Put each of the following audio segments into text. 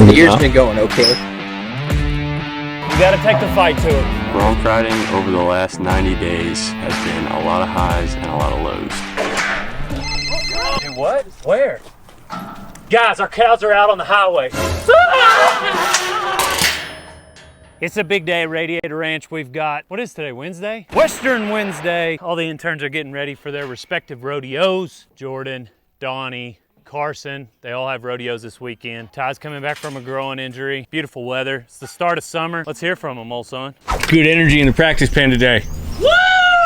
The year's been going okay. You gotta take the fight to it. Bronc riding over the last 90 days has been a lot of highs and a lot of lows. Dude, what? Where? Guys, our cows are out on the highway. It's a big day at Radiator Ranch. We've got, what is today, Wednesday? Western Wednesday. All the interns are getting ready for their respective rodeos. Jordan, Donnie, Carson, they all have rodeos this weekend. Ty's coming back from a growing injury. Beautiful weather. It's the start of summer. Let's hear from him, old son. Good energy in the practice pen today. Woo!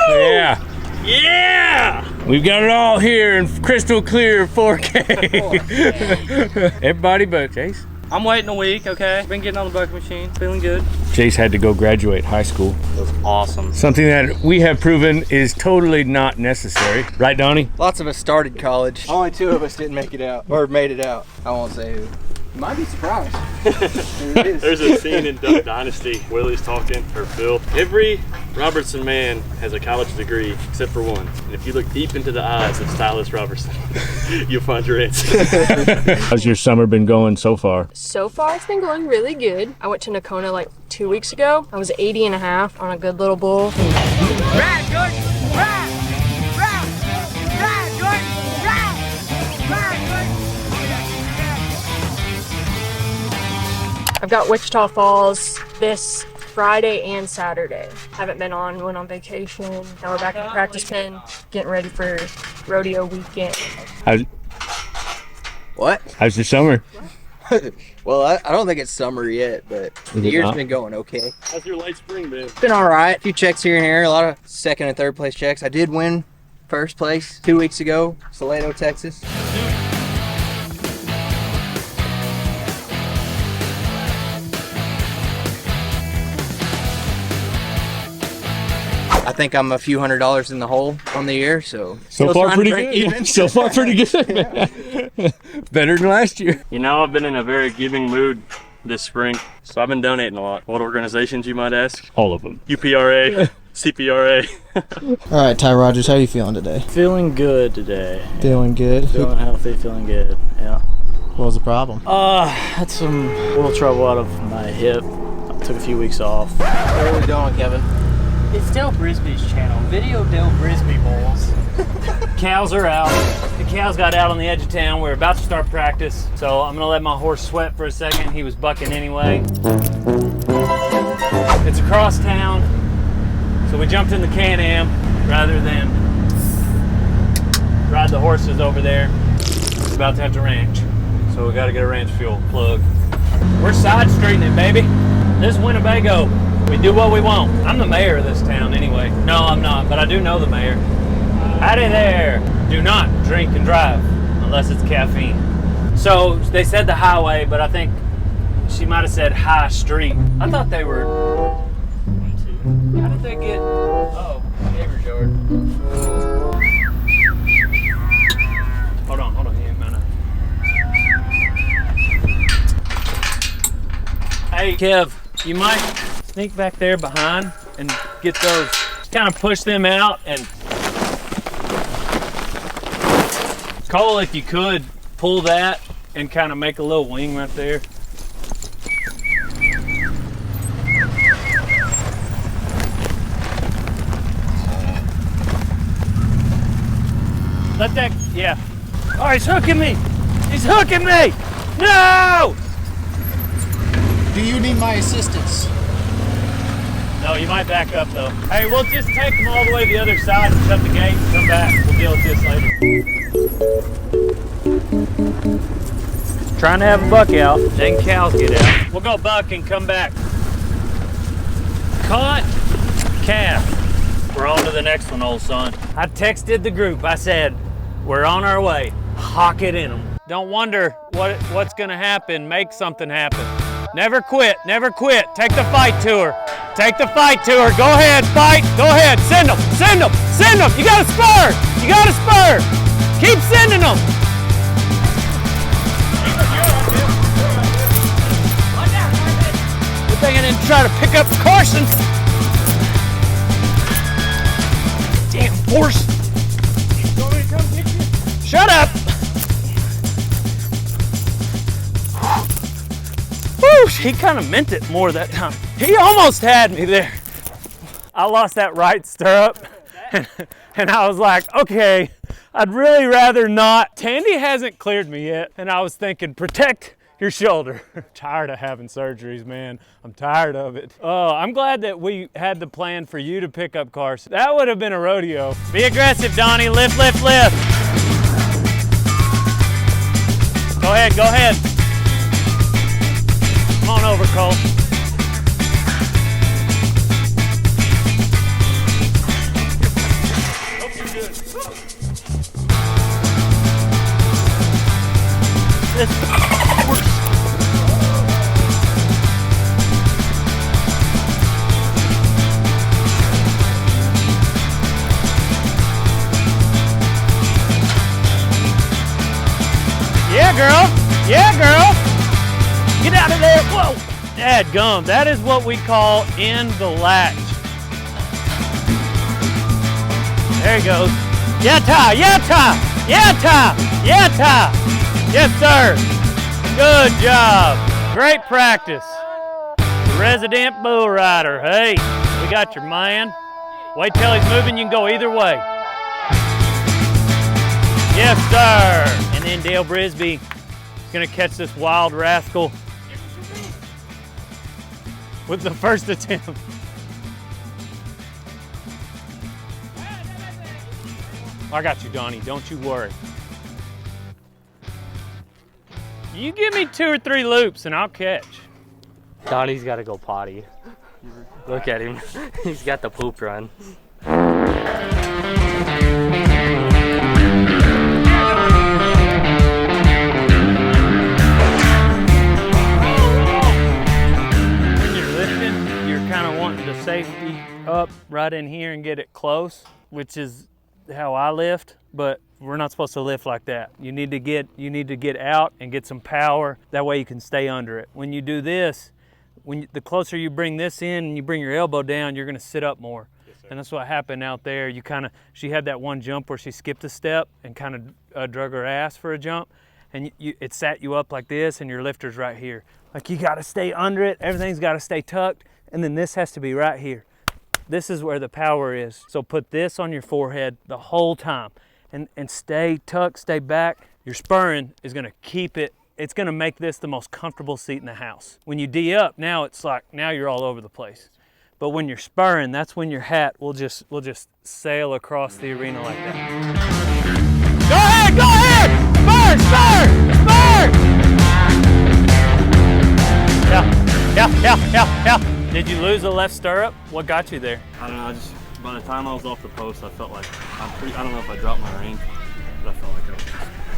Yeah. Yeah! We've got it all here in crystal clear 4K. Everybody but Jase. I'm waiting a week, okay? Been getting on the bucket machine, feeling good. Jase had to go graduate high school. It was awesome. Something that we have proven is totally not necessary. Right, Donnie? Lots of us started college. Only 2 of us didn't make it out, or made it out. I won't say who. You might be surprised. It is. There's a scene in Duck Dynasty, Willie's talking, or Phil. Every Robertson man has a college degree except for one. And if you look deep into the eyes of Stylist Robertson, you'll find your answer. How's your summer been going so far? So far, it's been going really good. I went to Nakona like 2 weeks ago. I was 80.5 on a good little bull. Ride, Jordan! Ride! Ride! Ride, Jordan! Ride! Ride, Jordan! I've got Wichita Falls this Friday and Saturday. Haven't been on, went on vacation. Now we're back in practice pen, getting ready for rodeo weekend. What? How's your summer? Well, I don't think it's summer yet, but the year's been going okay. How's your late spring been? It's been all right. A few checks here and here. A lot of second and third place checks. I did win first place 2 weeks ago, Salado, Texas. I think I'm a few $100s in the hole on the year, so far pretty break good. even. So far pretty good, man. Better than last year. You know, I've been in a very giving mood this spring, so I've been donating a lot. What organizations, you might ask? All of them. UPRA, CPRA. All right, Ty Rogers, how are you feeling today? Feeling good today. Feeling good? Feeling healthy, feeling good, yeah. What was the problem? Had some little trouble out of my hip. I took a few weeks off. Where are we going, Kevin? It's Dale Brisby's channel, Video Dale Brisby Bowls. Cows are out. The cows got out on the edge of town. We're about to start practice, so I'm gonna let my horse sweat for a second. He was bucking anyway. It's across town, so we jumped in the Can-Am rather than ride the horses over there. It's about to have to ranch, so we gotta get a ranch fuel plug. We're side streeting it, baby. This is Winnebago. We do what we want. I'm the mayor of this town anyway. No, I'm not, but I do know the mayor. Howdy there. Do not drink and drive unless it's caffeine. So they said the highway, but I think she might have said high street. I thought they were. How did they get? Oh, neighbor's yard. Hold on. You ain't mine. Hey, Kev, you might sneak back there behind and get those, kind of push them out, and Cole, if you could, pull that and kind of make a little wing right there. Let that, yeah. Oh, he's hooking me! He's hooking me! No! Do you need my assistance? No, you might back up though. Hey, we'll just take them all the way to the other side and shut the gate and come back. We'll deal with this later. Trying to have a buck out, then cows get out. We'll go buck and come back. Caught calf. We're on to the next one, old son. I texted the group. I said, we're on our way. Hock it in them. Don't wonder what's gonna happen. Make something happen. Never quit, never quit. Take the fight to her. Take the fight to her. Go ahead, fight. Go ahead. Send them, send them, send them. You got a spur. You got a spur. Keep sending them. Good thing I didn't try to pick up Carson. Damn horse. You want me to come get you? Shut up. Woo, he kind of meant it more that time. He almost had me there. I lost that right stirrup, and I was like, okay, I'd really rather not. Tandy hasn't cleared me yet, and I was thinking, protect your shoulder. Tired of having surgeries, man. I'm tired of it. Oh, I'm glad that we had the plan for you to pick up cars. That would have been a rodeo. Be aggressive, Donnie. Lift, lift, lift. Go ahead, go ahead. Come on over, Cole. Yeah, girl. Yeah, girl. Get out of there. Whoa. Dadgum. That is what we call in the latch. There he goes. Yatta, yatta, yatta, yatta. Yes, sir. Good job. Great practice. Resident bull rider. Hey, we got your man. Wait till he's moving. You can go either way. Yes, sir. And then Dale Brisby is going to catch this wild rascal with the first attempt. I got you, Donnie. Don't you worry. You give me 2 or 3 loops and I'll catch. Donnie's got to go potty. Look at him. He's got the poop run. When you're lifting, you're kind of wanting the safety up right in here and get it close, which is how I lift, but we're not supposed to lift like that. You need to get out and get some power. That way you can stay under it. When you do this, the closer you bring this in and you bring your elbow down, you're gonna sit up more. Yes, and that's what happened out there. She had that one jump where she skipped a step and kind of drug her ass for a jump, and it sat you up like this, and your lifter's right here. Like, you gotta stay under it. Everything's gotta stay tucked, and then this has to be right here. This is where the power is. So put this on your forehead the whole time and stay tucked, stay back. Your spurring is gonna keep it. It's gonna make this the most comfortable seat in the house. When you D up, now you're all over the place. But when you're spurring, that's when your hat will just sail across the arena like that. Go ahead, spur! Yeah. Did you lose the left stirrup? What got you there? I don't know, by the time I was off the post, I felt like, I don't know if I dropped my rein, but I felt like I was just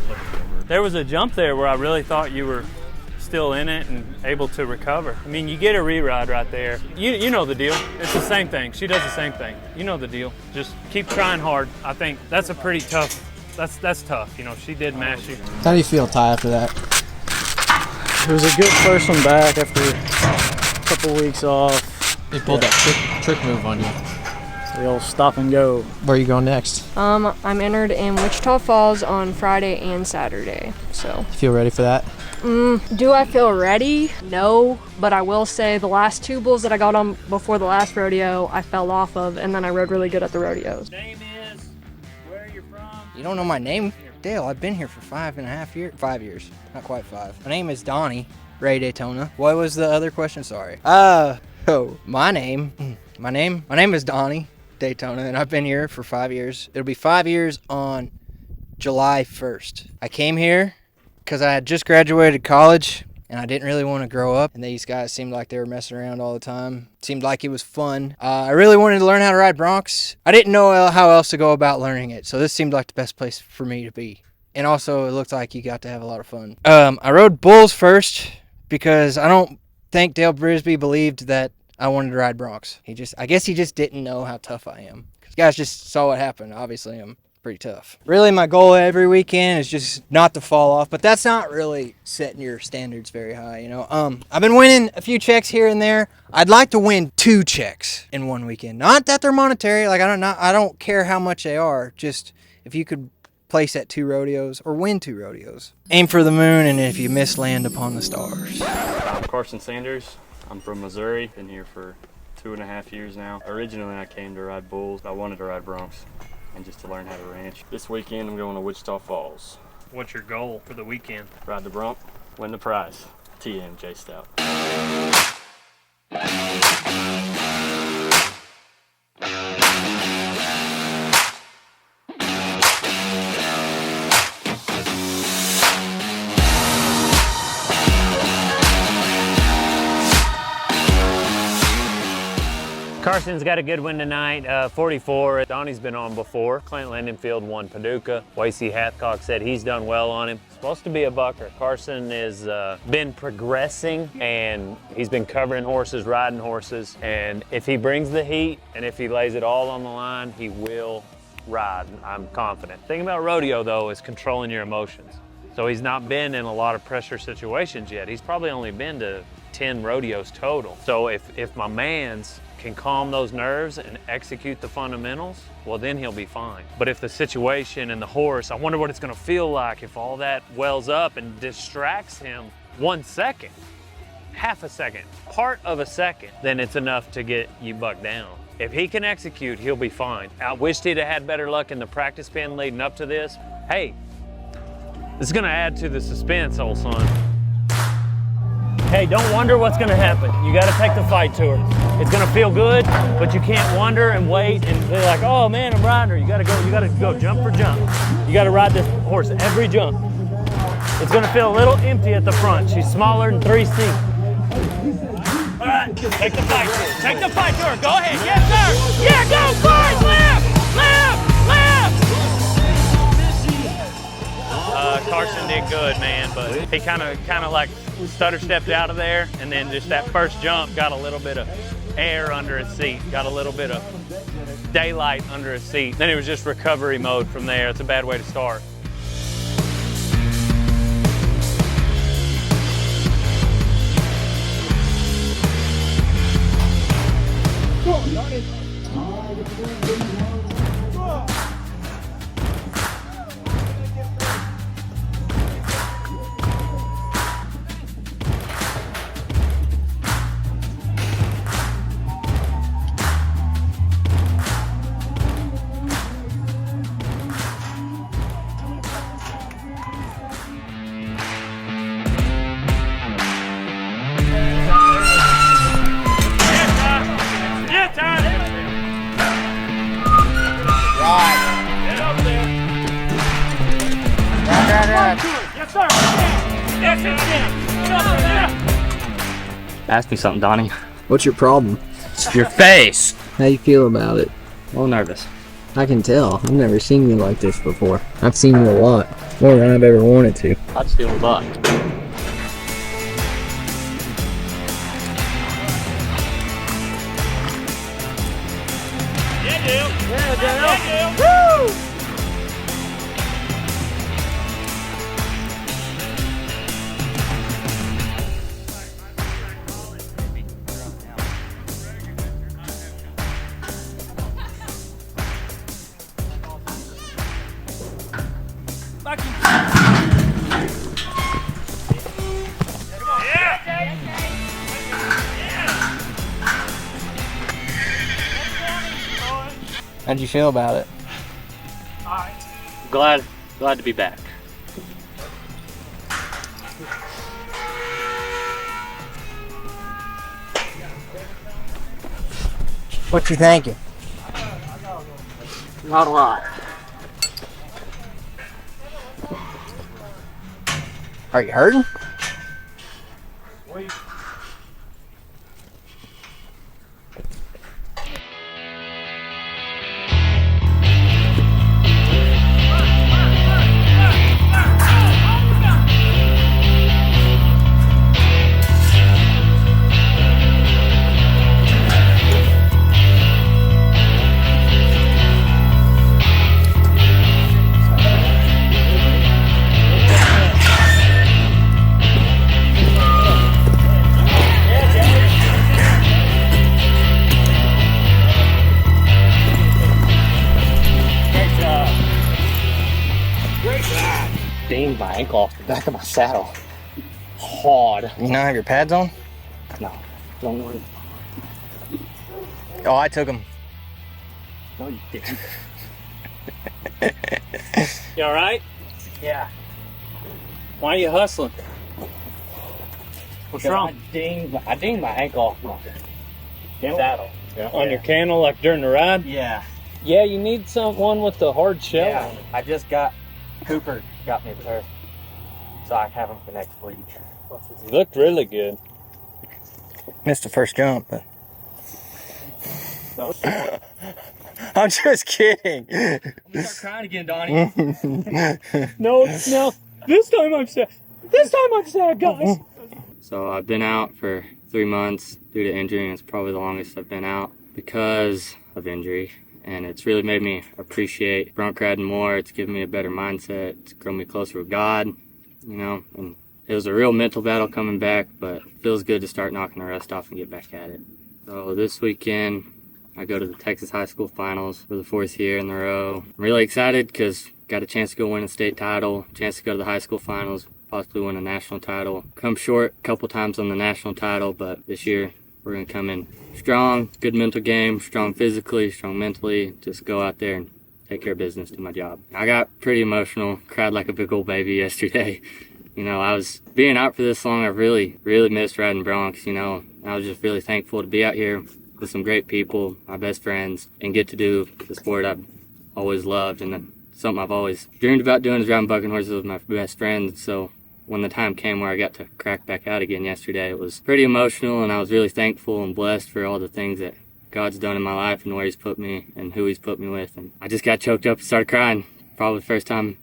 looking over. There was a jump there where I really thought you were still in it and able to recover. I mean, you get a re-ride right there. You know the deal. It's the same thing. She does the same thing. You know the deal. Just keep trying hard. I think that's a pretty tough, that's tough. You know, she did mash you. How do you feel, Ty, after that? It was a good first one back after a couple weeks off. They pulled that trick move on you. The old stop and go. Where are you going next? I'm entered in Wichita Falls on Friday and Saturday, so. You feel ready for that? Do I feel ready? No, but I will say the last 2 bulls that I got on before the last rodeo, I fell off of, and then I rode really good at the rodeos. Name is, where are you from? You don't know my name? Dale, I've been here for 5 years. Not quite 5. My name is Donnie, Ray Daytona. What was the other question? Sorry. My name is Donnie Daytona, and I've been here for 5 years. It'll be 5 years on July 1st. I came here because I had just graduated college and I didn't really want to grow up, and these guys seemed like they were messing around all the time. Seemed like it was fun. I really wanted to learn how to ride Broncs. I didn't know how else to go about learning it, so this seemed like the best place for me to be. And also, it looked like you got to have a lot of fun. I rode bulls first because I don't think Dale Brisby believed that I wanted to ride Broncs. I guess he just didn't know how tough I am. You guys just saw what happened. Obviously, I'm pretty tough. Really, my goal every weekend is just not to fall off, but that's not really setting your standards very high, you know. I've been winning a few checks here and there. I'd like to win 2 checks in one weekend. Not that they're monetary. Like, I don't care how much they are. Just if you could place at 2 rodeos, or win 2 rodeos. Aim for the moon, and if you miss, land upon the stars. I'm Carson Sanders. I'm from Missouri. Been here for 2.5 years now. Originally, I came to ride bulls. I wanted to ride broncs and just to learn how to ranch. This weekend, I'm going to Wichita Falls. What's your goal for the weekend? Ride the Bronc, win the prize. TM Jase Stout. Carson's got a good win tonight, 44. Donnie's been on before. Clint Lindenfield won Paducah. Wasey Hathcock said he's done well on him. Supposed to be a bucker. Carson has been progressing, and he's been covering horses, riding horses. And if he brings the heat, and if he lays it all on the line, he will ride. I'm confident. The thing about rodeo, though, is controlling your emotions. So he's not been in a lot of pressure situations yet. He's probably only been to 10 rodeos total. So if my man's can calm those nerves and execute the fundamentals, well, then he'll be fine. But if the situation and the horse, I wonder what it's gonna feel like if all that wells up and distracts him 1 second, half a second, part of a second, then it's enough to get you bucked down. If he can execute, he'll be fine. I wished he'd have had better luck in the practice pen leading up to this. Hey, this is gonna add to the suspense, old son. Hey, don't wonder what's gonna happen. You gotta take the fight to her. It's gonna feel good, but you can't wonder and wait and be like, oh man, I'm riding her. You gotta go jump for jump. You gotta ride this horse every jump. It's gonna feel a little empty at the front. She's smaller than 3 seats. All right, take the fight to her. Take the fight to her. Go ahead, yes sir. Yeah, go first, left, left, left. Carson did good, man, but he kind of like stutter stepped out of there, and then just that first jump got a little bit of air under his seat, got a little bit of daylight under his seat. Then it was just recovery mode from there. It's a bad way to start. Ask me something, Donnie. What's your problem? Your face. How you feel about it? A little nervous. I can tell. I've never seen you like this before. I've seen you a lot. More than I've ever wanted to. I just feel a buck. How'd you feel about it? Glad to be back. What you thinking? Not a lot. Are you hurting? yank off the back of my saddle hard. You not have your pads on? No, don't worry. Oh, I took them. No, you didn't. You all right? Yeah. Why are you hustling? What's wrong? I dinged my ankle off my saddle. Yeah. On your cannel, like during the ride? Yeah. Yeah, you need one with the hard shell. Yeah. I just got Cooper got me a pair, so I have them for next week. You looked really good. Missed the first jump, but I'm just kidding. Start crying again, Donnie. No. This time I'm sad. Guys. So I've been out for 3 months due to injury, and it's probably the longest I've been out because of injury. And it's really made me appreciate bronc riding more. It's given me a better mindset. It's grown me closer with God, and it was a real mental battle coming back, but it feels good to start knocking the rust off and get back at it. So this weekend, I go to the Texas High School Finals for the 4th year in a row. I'm really excited because got a chance to go win a state title, chance to go to the high school finals, possibly win a national title. Come short a couple times on the national title, but this year we're going to come in strong, good mental game, strong physically, strong mentally. Just go out there and take care of business, do my job. I got pretty emotional, cried like a big old baby yesterday. I was being out for this long. I really, really missed riding broncs. I was just really thankful to be out here with some great people, my best friends, and get to do the sport I've always loved. And something I've always dreamed about doing is riding bucking horses with my best friends. So when the time came where I got to crack back out again yesterday, it was pretty emotional, and I was really thankful and blessed for all the things that God's done in my life and where He's put me and who He's put me with. And I just got choked up and started crying. Probably the first time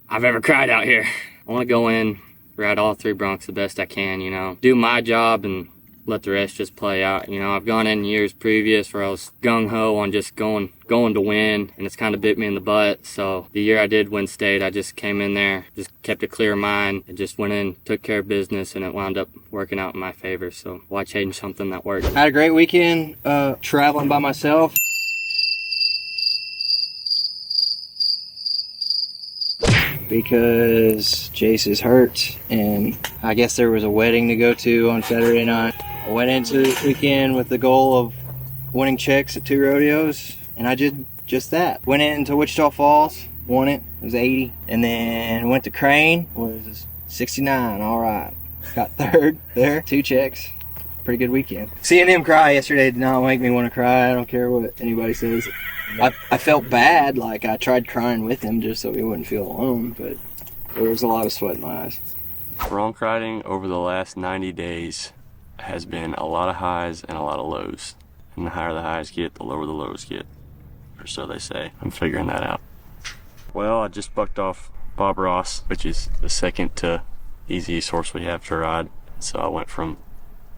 I've ever cried out here. I want to go in, ride all 3 broncs the best I can, do my job and let the rest just play out. I've gone in years previous where I was gung-ho on just going to win, and it's kind of bit me in the butt. So the year I did win state, I just came in there, just kept a clear mind, and just went in, took care of business, and it wound up working out in my favor. So why change something that worked? I had a great weekend traveling by myself. Because Jase is hurt, and I guess there was a wedding to go to on Saturday night. I went into the weekend with the goal of winning checks at 2 rodeos, and I did just that. Went into Wichita Falls, won it, it was 80, and then went to Crane, was 69, all right. Got 3rd there, 2 checks, pretty good weekend. Seeing him cry yesterday did not make me want to cry. I don't care what anybody says. I felt bad, like I tried crying with him just so he wouldn't feel alone, but there was a lot of sweat in my eyes. Bronc riding over the last 90 days has been a lot of highs and a lot of lows. And the higher the highs get, the lower the lows get. Or so they say. I'm figuring that out. Well, I just bucked off Bob Ross, which is the second to easiest horse we have to ride. So I went from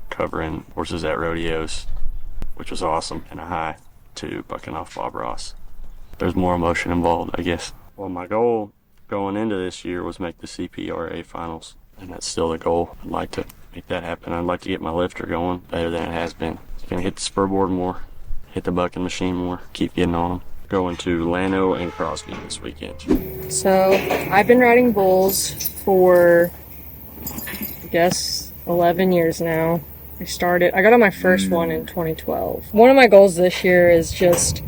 covering horses at rodeos, which was awesome, and a high, to bucking off Bob Ross. There's more emotion involved, I guess. Well, my goal going into this year was make the CPRA finals, and that's still the goal. I'd like to make that happen. I'd like to get my lifter going better than it has been. It's gonna hit the spurboard more, hit the bucking machine more, keep getting on them. Going to Llano and Crosby this weekend. So I've been riding bulls for, I guess, 11 years now. I got on my first one in 2012. One of my goals this year is just,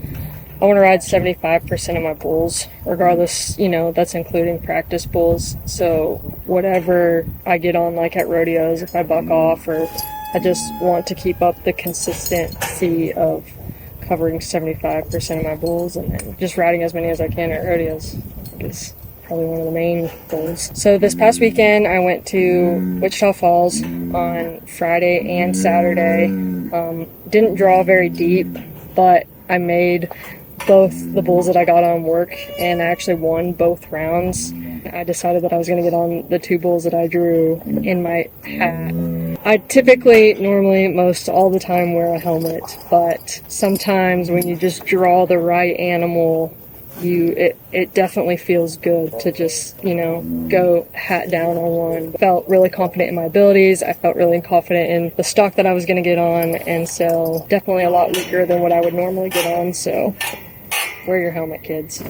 I want to ride 75% of my bulls, regardless, that's including practice bulls. So whatever I get on, like at rodeos, if I buck off, or I just want to keep up the consistency of covering 75% of my bulls, and then just riding as many as I can at rodeos. I guess probably one of the main goals. So this past weekend, I went to Wichita Falls on Friday and Saturday. Didn't draw very deep, but I made both the bulls that I got on work, and I actually won both rounds. I decided that I was going to get on the 2 bulls that I drew in my hat. I typically, normally, most all the time wear a helmet, but sometimes when you just draw the right animal, it definitely feels good to just, go hat down on one. Felt really confident in my abilities. I felt really confident in the stock that I was going to get on, and so definitely a lot weaker than what I would normally get on, so wear your helmet, kids.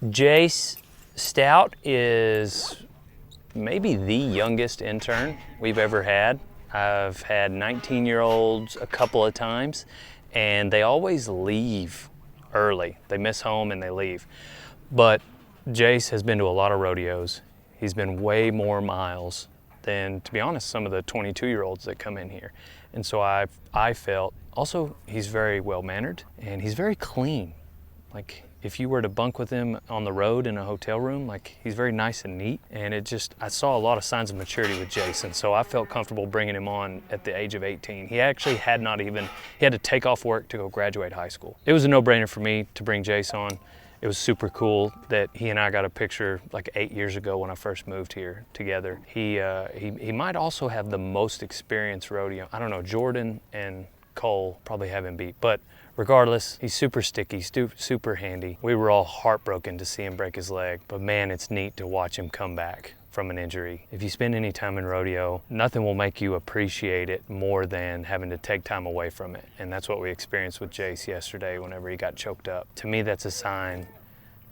Jase Stout is maybe the youngest intern we've ever had. I've had 19-year-olds a couple of times, and they always leave early. They miss home and they leave. But Jase has been to a lot of rodeos. He's been way more miles than, to be honest, some of the 22-year-olds that come in here. And so I felt, also, he's very well-mannered and he's very clean. Like, if you were to bunk with him on the road in a hotel room, like, he's very nice and neat. And I saw a lot of signs of maturity with Jason, so I felt comfortable bringing him on at the age of 18. He actually he had to take off work to go graduate high school. It was a no-brainer for me to bring Jase on. It was super cool that he and I got a picture like 8 years ago when I first moved here together. He might also have the most experience rodeo. I don't know, Jordan and Cole probably have him beat, but regardless, he's super sticky, super handy. We were all heartbroken to see him break his leg, but man, it's neat to watch him come back from an injury. If you spend any time in rodeo, nothing will make you appreciate it more than having to take time away from it. And that's what we experienced with Jase yesterday whenever he got choked up. To me, that's a sign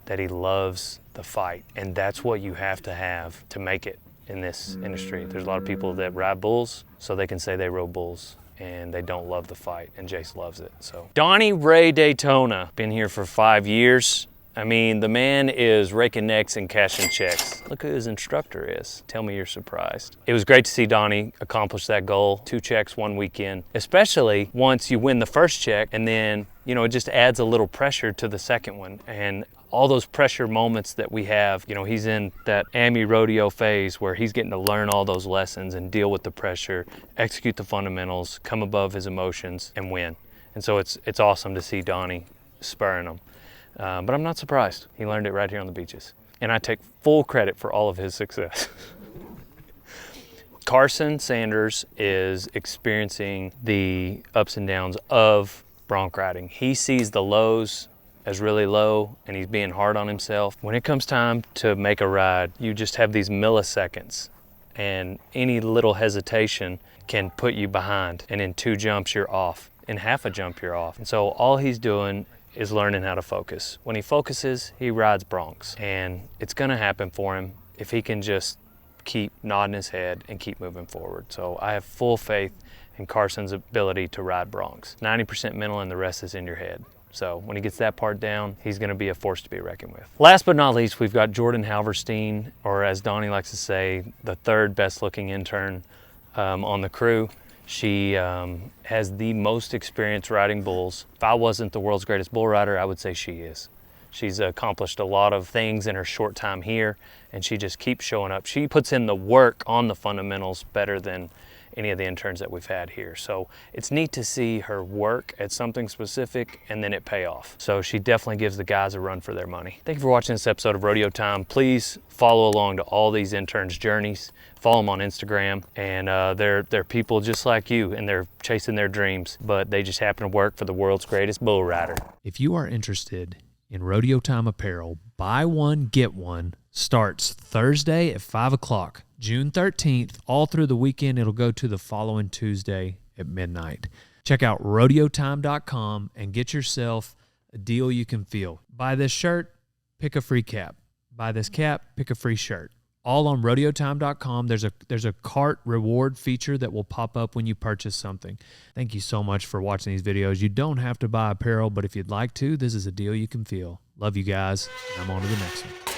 that he loves the fight. And that's what you have to make it in this industry. There's a lot of people that ride bulls so they can say they rode bulls, and they don't love the fight, and Jase loves it. So Donnie Ray Daytona, been here for 5 years. I mean, the man is raking necks and cashing checks. Look who his instructor is. Tell me you're surprised. It was great to see Donnie accomplish that goal. 2 checks, 1 weekend, especially once you win the first check, and then, you know, it just adds a little pressure to the second one. And all those pressure moments that we have, you know, he's in that AMI rodeo phase where he's getting to learn all those lessons and deal with the pressure, execute the fundamentals, come above his emotions, and win. And so it's awesome to see Donnie spurring them. But I'm not surprised. He learned it right here on the beaches. And I take full credit for all of his success. Carson Sanders is experiencing the ups and downs of bronc riding. He sees the lows as really low, and he's being hard on himself. When it comes time to make a ride, you just have these milliseconds, and any little hesitation can put you behind. And in 2 jumps, you're off. In half a jump, you're off. And so all he's doing is learning how to focus. When he focuses, he rides broncs, and it's gonna happen for him if he can just keep nodding his head and keep moving forward. So I have full faith in Carson's ability to ride broncs. 90% mental, and the rest is in your head. So when he gets that part down, he's gonna be a force to be reckoned with. Last but not least, we've got Jordan Halverstein, or as Donnie likes to say, the 3rd best looking intern on the crew. She has the most experience riding bulls. If I wasn't the world's greatest bull rider, I would say she is. She's accomplished a lot of things in her short time here, and she just keeps showing up. She puts in the work on the fundamentals better than any of the interns that we've had here. So it's neat to see her work at something specific and then it pay off. So she definitely gives the guys a run for their money. Thank you for watching this episode of Rodeo Time. Please follow along to all these interns' journeys. Follow them on Instagram, and they're people just like you, and they're chasing their dreams, but they just happen to work for the world's greatest bull rider. If you are interested in Rodeo Time apparel, buy one, get one, starts Thursday at 5 o'clock. June 13th, all through the weekend. It'll go to the following Tuesday at midnight. Check out rodeotime.com and get yourself a deal you can feel. Buy this shirt, pick a free cap. Buy this cap, pick a free shirt. All on rodeotime.com. There's a cart reward feature that will pop up when you purchase something. Thank you so much for watching these videos. You don't have to buy apparel, but if you'd like to, this is a deal you can feel. Love you guys. I'm on to the next one.